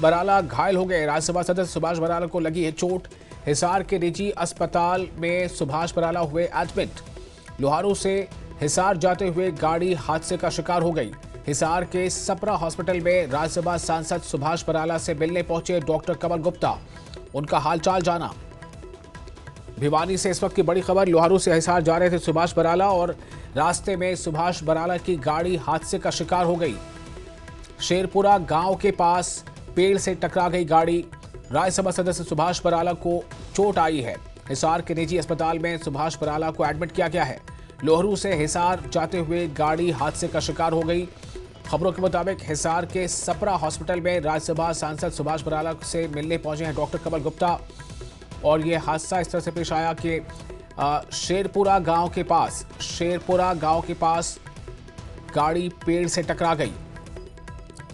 बराला घायल हो गए। राज्यसभा सदस्य सुभाष बराला को लगी है चोट। हिसार के निजी अस्पताल में सुभाष बराला हुए एडमिट। लोहारू से हिसार जाते हुए गाड़ी हादसे का शिकार हो गई। हिसार के सपरा हॉस्पिटल में राज्यसभा सांसद सुभाष बराला से मिलने पहुंचे डॉक्टर कमल गुप्ता। उनका हालचाल जाना। भिवानी से इस वक्त की बड़ी खबर। लोहारू से हिसार जा रहे थे सुभाष बराला और रास्ते में सुभाष बराला की गाड़ी हादसे का शिकार हो गई। शेरपुरा गांव के पास पेड़ से टकरा गई गाड़ी। राज्यसभा सदस्य सुभाष बराला को चोट आई है। हिसार के निजी अस्पताल में सुभाष बराला को एडमिट किया गया है। लोहारू से हिसार जाते हुए गाड़ी हादसे का शिकार हो गई। खबरों के मुताबिक हिसार के सपरा हॉस्पिटल में राज्यसभा सांसद सुभाष बराला से मिलने पहुंचे हैं डॉक्टर कमल गुप्ता। और यह हादसा इस तरह से पेश आया कि शेरपुरा गांव के पास गाड़ी पेड़ से टकरा गई,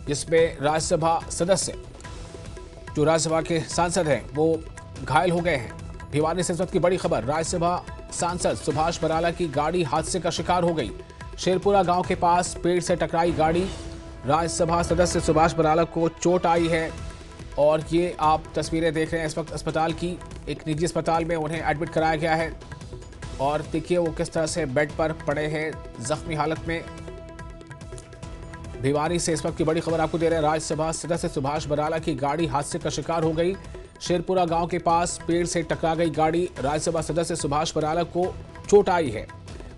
जिसमें राज्यसभा सदस्य जो राज्यसभा के सांसद हैं वो घायल हो गए हैं। भिवानी से इस वक्त की बड़ी खबर। राज्यसभा सांसद सुभाष बराला की गाड़ी हादसे का शिकार हो गई। शेरपुरा गांव के पास पेड़ से टकराई गाड़ी। राज्यसभा सदस्य सुभाष बराला को चोट आई है और ये आप तस्वीरें देख रहे हैं इस वक्त अस्पताल की। एक निजी अस्पताल में उन्हें एडमिट कराया गया है और देखिए वो किस तरह से बेड पर पड़े हैं जख्मी हालत में। भिवानी से इस वक्त की बड़ी खबर आपको दे रहे हैं। राज्यसभा सदस्य सुभाष बराला की गाड़ी हादसे का शिकार हो गई। शेरपुरा गांव के पास पेड़ से टकरा गई गाड़ी। राज्यसभा सदस्य सुभाष बराला को चोट आई है,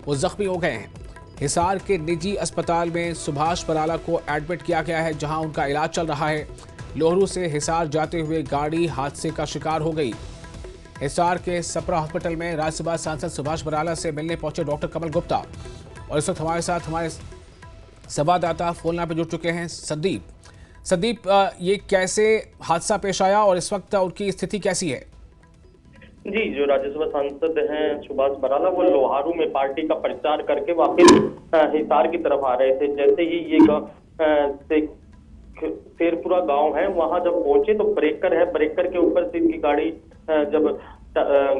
वो जख्मी हो गए हैं। हिसार के निजी अस्पताल में सुभाष बराला को एडमिट किया गया है, जहां उनका इलाज चल रहा है। लोहारू से हिसार जाते हुए गाड़ी हादसे का शिकार हो गई। हिसार के सपरा हॉस्पिटल में राज्यसभा सांसद सुभाष बराला से मिलने पहुंचे डॉक्टर कमल गुप्ता। और इस वक्त हमारे साथ हमारे संवाददाता फोन लाइन पर जुड़ चुके हैं संदीप, ये कैसे हादसा पेश आया और इस वक्त उनकी स्थिति कैसी है? जी, जो राज्यसभा सांसद हैं सुभाष बराला, वो लोहारू में पार्टी का प्रचार करके वापस हिसार की तरफ आ रहे थे। जैसे ही ये शेरपुरा गांव है, वहां जब पहुंचे तो ब्रेकर के ऊपर से इनकी गाड़ी जब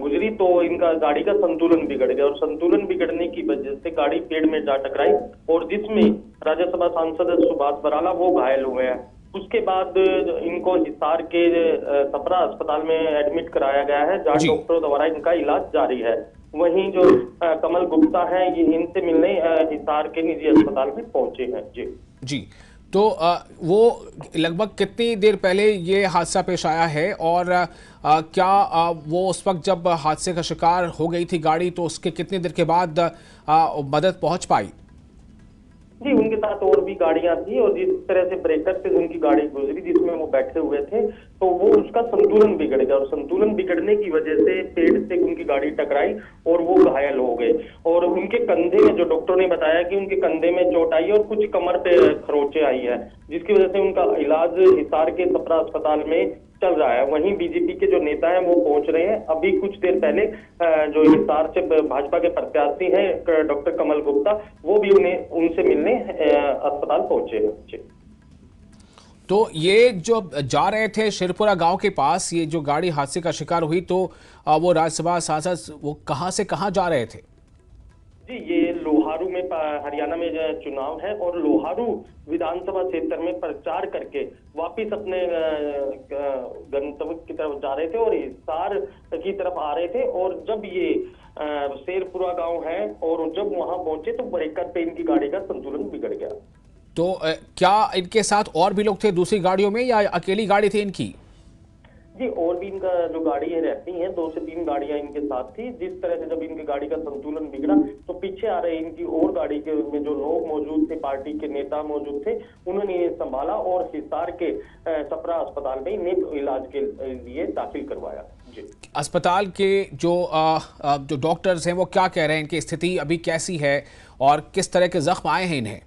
गुजरी तो इनका गाड़ी का संतुलन बिगड़ गया और संतुलन बिगड़ने की वजह से गाड़ी पेड़ में जा टकराई और जिसमें राज्यसभा सांसद सुभाष बराला वो घायल हुए हैं। उसके बाद इनको हिसार के सपरा अस्पताल में एडमिट कराया गया है, जहां डॉक्टरों द्वारा इनका इलाज जारी है। वहीं जो कमल गुप्ता है, ये इनसे मिलने हिसार के निजी अस्पताल में पहुंचे हैं। जी, तो वो लगभग कितनी देर पहले ये हादसा पेश आया है और क्या वो उस वक्त जब हादसे का शिकार हो गई थी गाड़ी, तो उसके कितनी देर के बाद मदद पहुंच पाई? जी, उनके साथ और भी गाड़ियां थी और जिस तरह से ब्रेकर से उनकी गाड़ी गुजरी जिसमें वो बैठे हुए थे, तो वो उसका संतुलन बिगड़ गया और संतुलन बिगड़ने की वजह से पेड़ से उनकी गाड़ी टकराई और वो घायल हो गए। और उनके कंधे में, जो डॉक्टर ने बताया कि उनके कंधे में चोट आई और कुछ कमर पे खरोंचे आई है, जिसकी वजह से उनका इलाज हिसार के सपरा अस्पताल में चल रहा है। वहीं बीजेपी के जो नेता हैं वो पहुंच रहे हैं। अभी कुछ देर पहले जो हिसार से भाजपा के प्रत्याशी हैं डॉक्टर कमल गुप्ता, वो भी उनसे मिलने अस्पताल पहुंचे हैं। तो ये जो जा रहे थे शेरपुरा गांव के पास, ये जो गाड़ी हादसे का शिकार हुई, तो वो राज्यसभा सांसद वो कहां से कहां जा रहे थे? जी, ये लोहारू में, हरियाणा में जो चुनाव है और लोहारू विधानसभा क्षेत्र में प्रचार करके वापिस अपने गंतव्य की तरफ जा रहे थे और हिसार की तरफ आ रहे थे। और जब ये शेरपुरा गांव है और जब वहां पहुंचे तो ब्रेकर पे इनकी गाड़ी का संतुलन बिगड़ गया। तो क्या इनके साथ और भी लोग थे दूसरी गाड़ियों में या अकेली गाड़ी थी इनकी? जी, और भी इनका जो गाड़ी है रहती हैं, 2 से 3 गाड़ियां इनके साथ थी। जिस तरह से जब इनकी गाड़ी का संतुलन बिगड़ा तो पीछे आ रहे इनकी और गाड़ी के में जो लोग मौजूद थे, पार्टी के नेता मौजूद थे, उन्होंने इन्हें संभाला और हिसार के सपरा अस्पताल में इन्हें इलाज के लिए दाखिल करवाया। जी, अस्पताल के जो डॉक्टर्स हैं वो क्या कह रहे हैं, इनकी स्थिति अभी कैसी है और किस तरह के जख्म आए हैं इन्हें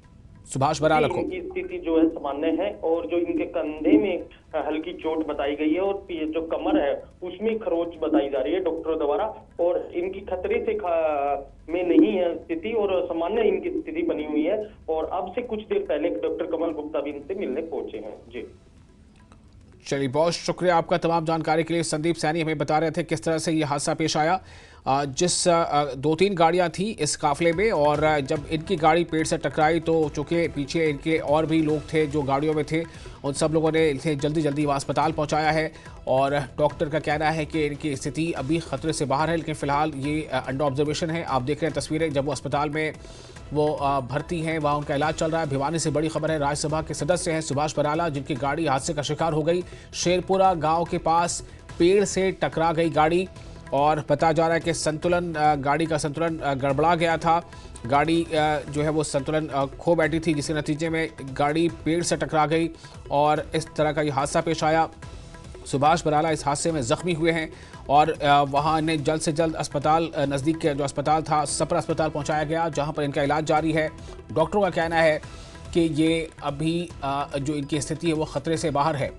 सुभाष बराला को? इनकी स्थिति जो है सामान्य है और जो इनके कंधे में हल्की चोट बताई गई है और जो कमर है उसमें खरोंच बताई जा रही है डॉक्टरों द्वारा, और इनकी खतरे से में नहीं है स्थिति और सामान्य इनकी स्थिति बनी हुई है। और अब से कुछ देर पहले डॉक्टर कमल गुप्ता भी इनसे मिलने पहुंचे हैं। जी, चलिए, बहुत शुक्रिया आपका तमाम जानकारी के लिए। संदीप सैनी हमें बता रहे थे किस तरह से ये हादसा पेश आया। जिस 2-3 गाड़ियां थी इस काफिले में, और जब इनकी गाड़ी पेड़ से टकराई तो चूंकि पीछे इनके और भी लोग थे जो गाड़ियों में थे, उन सब लोगों ने इन्हें जल्दी जल्दी अस्पताल पहुंचाया है। और डॉक्टर का कहना है कि इनकी स्थिति अभी खतरे से बाहर है, लेकिन फिलहाल ये अंडर ऑब्जर्वेशन है। आप देख रहे हैं तस्वीरें, जब वो अस्पताल में वो भर्ती हैं, वहाँ उनका इलाज चल रहा है। भिवानी से बड़ी खबर है, राज्यसभा के सदस्य हैं सुभाष बराला, जिनकी गाड़ी हादसे का शिकार हो गई। शेरपुरा गांव के पास पेड़ से टकरा गई गाड़ी, और पता जा रहा है कि संतुलन गाड़ी का संतुलन गड़बड़ा गया था। गाड़ी जो है वो संतुलन खो बैठी थी, जिसके नतीजे में गाड़ी पेड़ से टकरा गई और इस तरह का ये हादसा पेश आया। सुभाष बराला इस हादसे में जख्मी हुए हैं और वहाँ इन्हें जल्द से जल्द अस्पताल, नज़दीक के जो अस्पताल था सपर अस्पताल पहुँचाया गया, जहाँ पर इनका इलाज जारी है। डॉक्टरों का कहना है कि ये अभी जो इनकी स्थिति है वो खतरे से बाहर है।